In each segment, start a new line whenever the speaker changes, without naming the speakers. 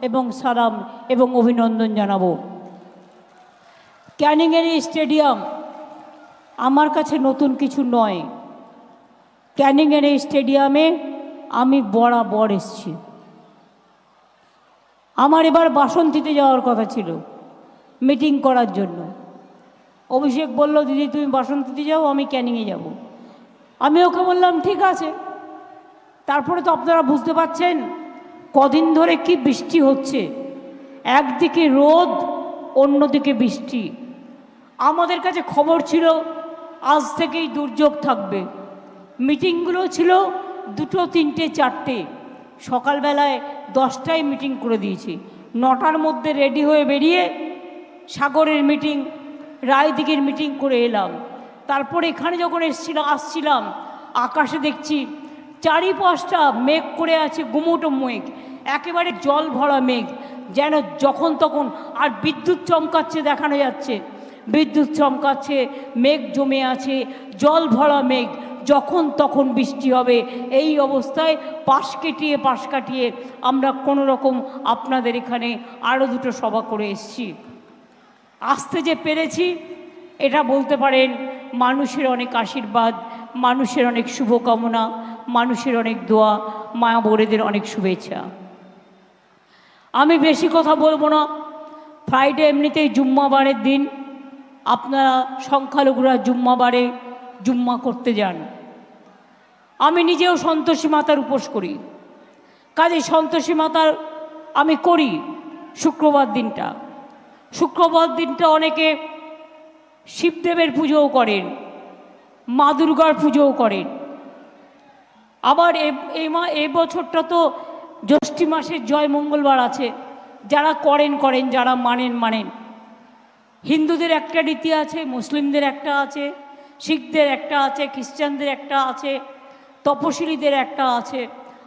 এবং সালাম এবং অভিনন্দন জানাবো। ক্যানিংয়ের এই স্টেডিয়াম আমার কাছে নতুন কিছু নয়। ক্যানিংয়ের এই স্টেডিয়ামে আমি বরাবর এসেছি। আমার এবার বাসন্তীতে যাওয়ার কথা ছিল মিটিং করার জন্য। অভিষেক বলল, দিদি তুমি বাসন্তীতে যাও, আমি ক্যানিংয়ে যাব। আমি ওকে বললাম ঠিক আছে। তারপরে তো আপনারা বুঝতে পারছেন কদিন ধরে কি বৃষ্টি হচ্ছে, একদিকে রোদ অন্যদিকে বৃষ্টি। আমাদের কাছে খবর ছিল আজ থেকেই দুর্যোগ থাকবে। মিটিংগুলো ছিল 2, 3, 4টে। সকালবেলায় 10টায় মিটিং করে দিয়েছি। 9টার মধ্যে রেডি হয়ে বেরিয়ে সাগরের মিটিং, রায়দিঘির মিটিং করে এলাম। তারপরে এখানে যখন আসছিলাম আকাশে দেখছি চারিপাশটা মেঘ করে আছে, গুমোটো মেঘ, একেবারে জল ভরা মেঘ, যেন যখন তখন। আর বিদ্যুৎ চমকাচ্ছে, দেখানো যাচ্ছে বিদ্যুৎ চমকাচ্ছে, মেঘ জমে আছে, জল ভরা মেঘ, যখন তখন বৃষ্টি হবে। এই অবস্থায় পাশ কাটিয়ে আমরা কোনো রকম আপনাদের এখানে আরও 2টো সভা করে এসেছি। আসতে যে পেরেছি এটা বলতে পারেন মানুষের অনেক আশীর্বাদ, মানুষের অনেক শুভকামনা, মানুষের অনেক দোয়া, মা বোনেদের অনেক শুভেচ্ছা। আমি বেশি কথা বলবো না। ফ্রাইডে এমনিতেই জুম্মাবারের দিন, আপনারা সংখ্যালঘুরা জুম্মাবারে জুম্মা করতে যান। আমি নিজেও সন্তোষী মাতার উপোস করি, কাজে সন্তোষী মাতার আমি করি শুক্রবার দিনটা অনেকে শিবদেবের পুজোও করেন, মা দুর্গার পুজোও করেন। আবার এই বছরটা তো জ্যৈষ্ঠী মাসের জয় মঙ্গলবার আছে। যারা করেন, যারা মানেন। হিন্দুদের একটা রীতি আছে, মুসলিমদের একটা আছে, শিখদের একটা আছে, খ্রিস্টানদের একটা আছে, তপশিলীদের একটা আছে।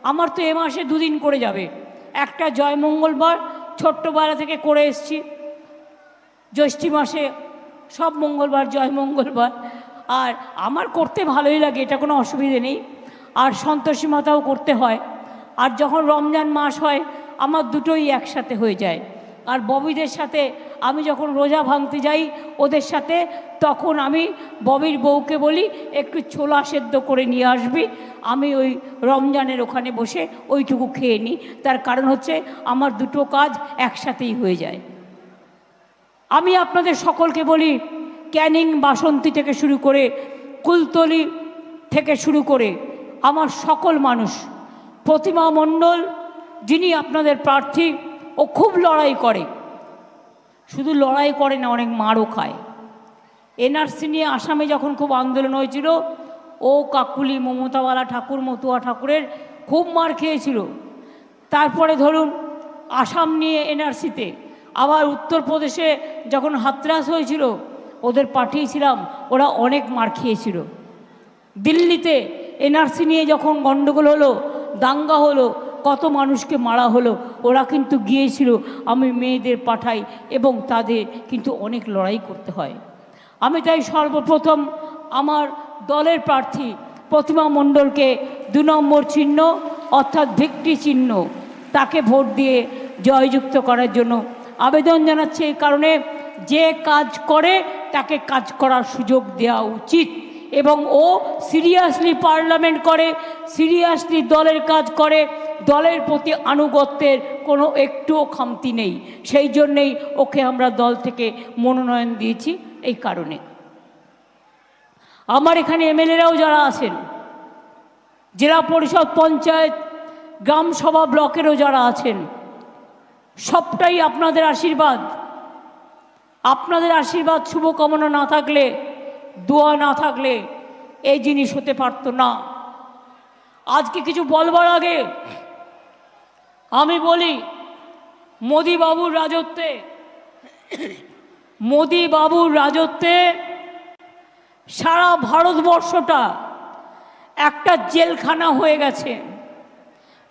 আমার তো এ মাসে 2 দিন করে যাবে। একটা জয় মঙ্গলবার ছোট্টবেলা থেকে করে এসছি। জ্যৈষ্ঠী মাসে সব মঙ্গলবার জয় মঙ্গলবার, আর আমার করতে ভালোই লাগে, এটা কোনো অসুবিধে নেই। আর সন্তোষী মাতাও করতে হয়। আর যখন রমজান মাস হয় আমার দুটোই একসাথে হয়ে যায়। আর ববিদের সাথে আমি যখন রোজা ভাঙতে যাই ওদের সাথে, তখন আমি ববির বউকে বলি একটু ছোলা সেদ্ধ করে নিয়ে আসবি, আমি ওই রমজানের ওখানে বসে ওইটুকু খেয়ে নিই। তার কারণ হচ্ছে আমার 2টো কাজ একসাথেই হয়ে যায়। আমি আপনাদের সকলকে বলি, ক্যানিং বাসন্তী থেকে শুরু করে কুলতলি থেকে শুরু করে আমার সকল মানুষ, প্রতিমা মণ্ডল যিনি আপনাদের প্রার্থী, ও খুব লড়াই করে। শুধু লড়াই করে না, অনেক মারও খায়। এনআরসি নিয়ে আসামে যখন খুব আন্দোলন হয়েছিল, ও কাকুলি মমতাওয়ালা ঠাকুর, মতুয়া ঠাকুরের খুব মার খেয়েছিল। তারপরে ধরুন আসাম নিয়ে এনআরসিতে, আবার উত্তরপ্রদেশে যখন হাতরাস হয়েছিল ওদের পাঠিয়েছিলাম, ওরা অনেক মার খেয়েছিল। দিল্লিতে এনআরসি নিয়ে যখন গণ্ডগোল হলো, দাঙ্গা হলো, কত মানুষকে মারা হলো, ওরা কিন্তু গিয়েছিল। আমি মেয়েদের পাঠাই এবং তাদের কিন্তু অনেক লড়াই করতে হয়। আমি তাই সর্বপ্রথম আমার দলের প্রার্থী প্রতিমা মণ্ডলকে 2 নম্বর চিহ্ন অর্থাৎ ভিক্টরি চিহ্ন, তাকে ভোট দিয়ে জয়যুক্ত করার জন্য আবেদন জানাচ্ছি। এই কারণে যে কাজ করে তাকে কাজ করার সুযোগ দেওয়া উচিত, এবং ও সিরিয়াসলি পার্লামেন্ট করে, সিরিয়াসলি দলের কাজ করে, দলের প্রতি আনুগত্যের কোনো একটুও খামতি নেই। সেই জন্যেই ওকে আমরা দল থেকে মনোনয়ন দিয়েছি। এই কারণে আমার এখানে এমএলএরাও যারা আছেন, জেলা পরিষদ, পঞ্চায়েত, গ্রাম সভা, ব্লকেরও যারা আছেন, সবটাই আপনাদের আশীর্বাদ। আপনাদের আশীর্বাদ, শুভকামনা না থাকলে, দোয়া না থাকলে এই জিনিস হতে পারত না। আজকে কিছু বলবার আগে আমি বলি, মোদি বাবুর রাজত্বে সারা ভারতবর্ষটা একটা জেলখানা হয়ে গেছে।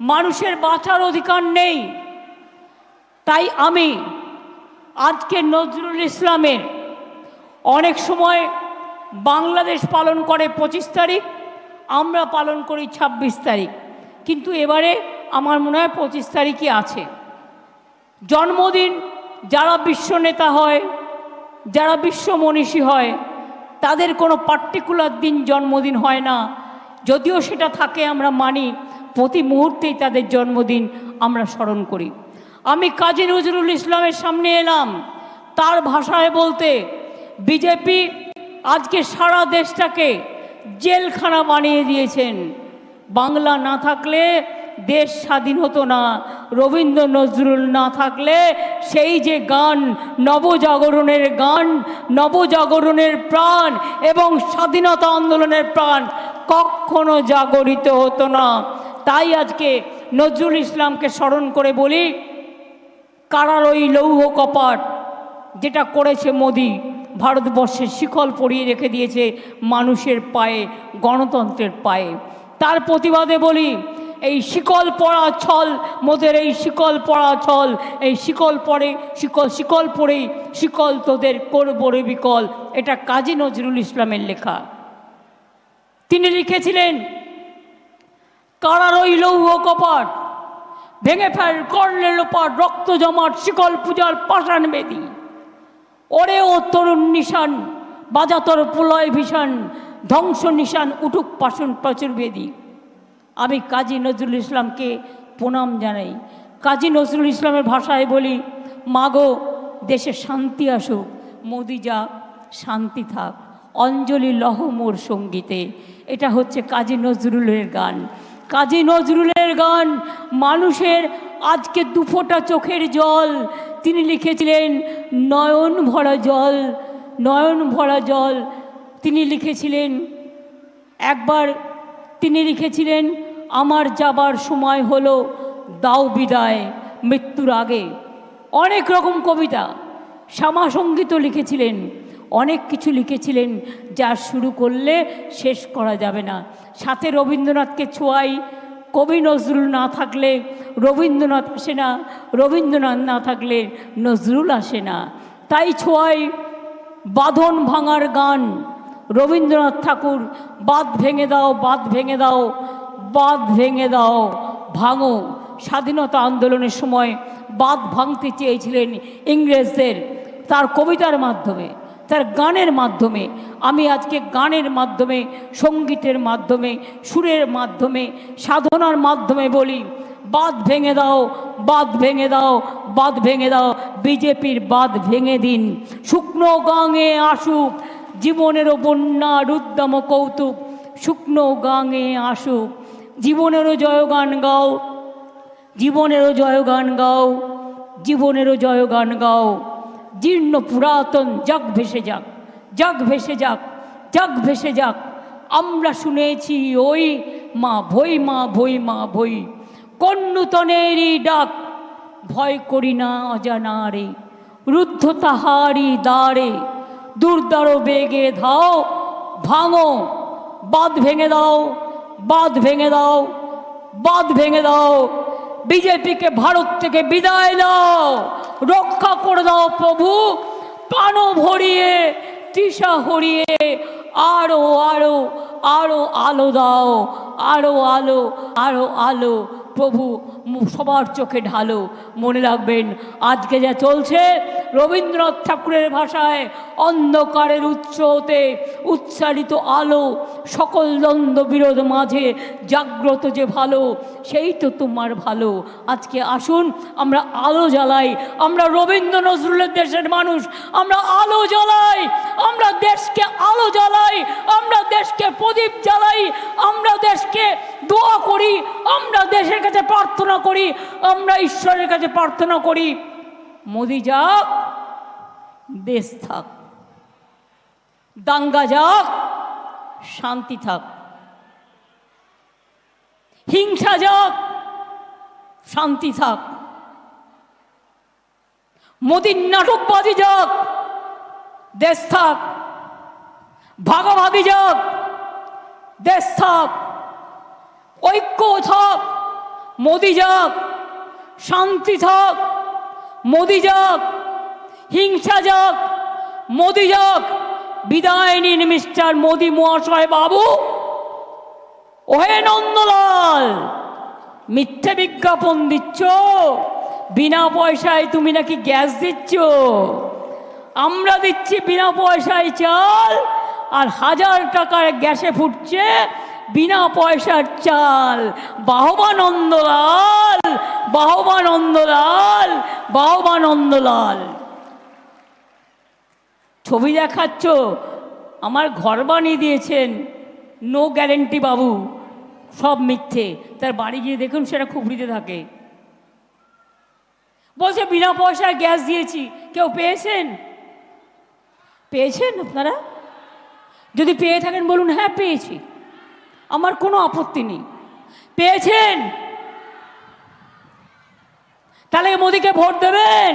মানুষের বাঁচার অধিকার নেই। তাই আমি আজকে নজরুল ইসলামের, অনেক সময় বাংলাদেশ পালন করে 25 তারিখ, আমরা পালন করি 26 তারিখ, কিন্তু এবারে আমার মনে হয় 25 তারিখই আছে। জন্মদিন যারা বিশ্ব নেতা হয়, যারা বিশ্ব মনীষী হয়, তাদের কোনো পার্টিকুলার দিন জন্মদিন হয় না। যদিও সেটা থাকে আমরা মানি, প্রতি মুহূর্তেই তাদের জন্মদিন আমরা স্মরণ করি। আমি কাজী নজরুল ইসলামের সামনে এলাম তার ভাষায় বলতে, বিজেপি আজকে সারা দেশটাকে জেলখানা বানিয়ে দিয়েছেন। বাংলা না থাকলে দেশ স্বাধীন হতো না। রবীন্দ্র নজরুল না থাকলে সেই যে গান, নবজাগরণের গান, নবজাগরণের প্রাণ এবং স্বাধীনতা আন্দোলনের প্রাণ কখনো জাগরিত হতো না। তাই আজকে নজরুল ইসলামকে স্মরণ করে বলি, কারার ওই লৌহ কপাট যেটা করেছে মোদি, ভারতবর্ষের শিকল পরিয়ে রেখে দিয়েছে মানুষের পায়ে, গণতন্ত্রের পায়ে। তার প্রতিবাদে বলি, এই শিকল পড়া ছল, মোদের এই শিকল পড়া ছল, এই শিকল পরে শিকল পরেই শিকল তোদের করব রে বিকল। এটা কাজী নজরুল ইসলামের লেখা। তিনি লিখেছিলেন, কারার ওই লৌহ কপাট ভেঙে ফেল করলে লোপাট, রক্ত জমাট শিকল পূজার পাষাণ বেদী। ওরে ও তরুণ নিশান বাজা তোর প্রলয় ভীষণ, ধ্বংস নিশান উঠুক পাষণ প্রচুর বেদী। আমি কাজী নজরুল ইসলামকে প্রণাম জানাই। কাজী নজরুল ইসলামের ভাষায় বলি, মাগো দেশে শান্তি আসুক, মোদি যা শান্তি থাক, অঞ্জলি লহ মোর সঙ্গীতে। এটা হচ্ছে কাজী নজরুলের গান। কাজী নজরুলের গান মানুষের আজকে দুফোঁটা চোখের জল। তিনি লিখেছিলেন নয়ন ভরা জল, নয়ন ভরা জল। তিনি লিখেছিলেন একবার, তিনি লিখেছিলেন, আমার যাবার সময় হলো, দাও বিদায় মৃত্যুর আগে। অনেক রকম কবিতা, শ্যামাসঙ্গীতও লিখেছিলেন, অনেক কিছু লিখেছিলেন যা শুরু করলে শেষ করা যাবে না। সাথে রবীন্দ্রনাথকে ছোঁয়াই, কবি নজরুল না থাকলে রবীন্দ্রনাথ আসে না, রবীন্দ্রনাথ না থাকলে নজরুল আসে না। তাই ছোঁয়াই বাঁধন ভাঙার গান। রবীন্দ্রনাথ ঠাকুর বাঁধ ভেঙে দাও, বাঁধ ভেঙে দাও, বাঁধ ভেঙে দাও, ভাঙো। স্বাধীনতা আন্দোলনের সময় বাঁধ ভাঙতে চেয়েছিলেন ইংরেজদের, তার কবিতার মাধ্যমে, তার গানের মাধ্যমে। আমি আজকে গানের মাধ্যমে, সঙ্গীতের মাধ্যমে, সুরের মাধ্যমে, সাধনার মাধ্যমে বলি, বাঁধ ভেঙে দাও, বাঁধ ভেঙে দাও, বাঁধ ভেঙে দাও। বিজেপির বাঁধ ভেঙে দিন, শুকনো গাঙে আসুক জীবনেরও বন্যা রুদ্দাম কৌতুক। শুকনো গাঙে আসুক, জীবনেরও জয়গান গাও, জীবনেরও জয়গান গাও, জীবনেরও জয়গান গাও। জীর্ণ পুরাতন যাক ভেসে যাক, যাক ভেসে যাক, যাক ভেসে যাক। আমরা শুনেছি ওই মা ভই, মা ভই, মা ভই। কোন নূতনেরই ডাক, ভয় করি না অজানারে। রুদ্ধ তাহারি দ্বারে, দুর্দারো বেগে ধাও, ভাঙো। বাঁধ ভেঙে দাও, বাঁধ ভেঙে দাও, বাঁধ ভেঙে দাও। বিজেপিকে ভারত থেকে বিদায় দাও, রক্ষা করে দাও প্রভু। প্রাণ ভরিয়ে তৃষা হরিয়ে আরো আরো আরো আলো দাও, আরো আলো, আরো আলো প্রভু সবার চোখে ঢালো। মনে রাখবেন, আজকে যা চলছে রবীন্দ্রনাথ ঠাকুরের ভাষায়, অন্ধকারের উৎস হতে উচ্চারিত আলো, সকল দ্বন্দ্ব বিরোধ মাঝে জাগ্রত যে ভালো, সেই তো তোমার ভালো। আজকে আসুন আমরা আলো জ্বালাই। আমরা রবীন্দ্র নজরুলের দেশের মানুষ, আমরা আলো জ্বালাই, আমরা দেশকে আলো জ্বালাই, আমরা দেশকে প্রদীপ জ্বালাই, আমরা দেশকে দোয়া করি, আমরা দেশের কাছে প্রার্থনা করি, আমরা ঈশ্বরের কাছে প্রার্থনা করি, মোদি যাক, দেশ থাক, দাঙ্গা যাক, শান্তি থাক, হিংসা যাক, শান্তি থাক, মোদির নাটকবাজি যাক, দেশ থাক, ভাগাভাগি যাক, দেশ থাক, ঐক্য থাক, মোদি যাক, শান্তি থাক, মোদি যাক, হিংসা যাক, মোদি যাক। বিদায় নিন মিস্টার মোদি মহাশয় বাবু। ওহে নন্দলাল, মিথ্যে বিজ্ঞাপন দিচ্ছ, বিনা পয়সায় তুমি নাকি গ্যাস দিচ্ছ, আমরা দিচ্ছি বিনা পয়সায় চাল, আর 1000 টাকার গ্যাসে ফুটছে বিনা পয়সার চাল। বাহবা নন্দলাল, বাহবা নন্দলাল, বাহবা নন্দলাল। ছবি দেখাচ্ছ, আমার ঘর বানিয়ে দিয়েছেন, নো গ্যারেন্টি বাবু, সব মিথ্যে। তার বাড়ি গিয়ে দেখুন সেটা খুবড়িতে থাকে। বলছে বিনা পয়সায় গ্যাস দিয়েছি। কেউ পেয়েছেন? পেয়েছেন আপনারা? যদি পেয়ে থাকেন বলুন হ্যাঁ পেয়েছি, আমার কোনো আপত্তি নেই। পেয়েছেন? তাহলে মোদিকে ভোট দেবেন।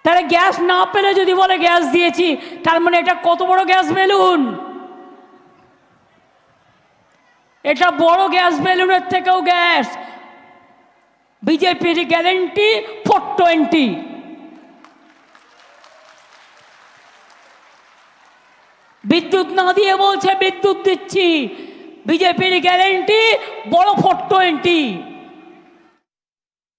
তাহলে গ্যাস না পেলে যদি বলে গ্যাস দিয়েছি, তার মানে এটা কত বড় গ্যাস বেলুন? এটা বড় গ্যাস বেলুনের থেকেও গ্যাস। বিজেপির গ্যারেন্টি 420। বিদ্যুৎ না দিয়ে বলছে বিদ্যুৎ দিচ্ছি। বিজেপির গ্যারেন্টি বড় 420।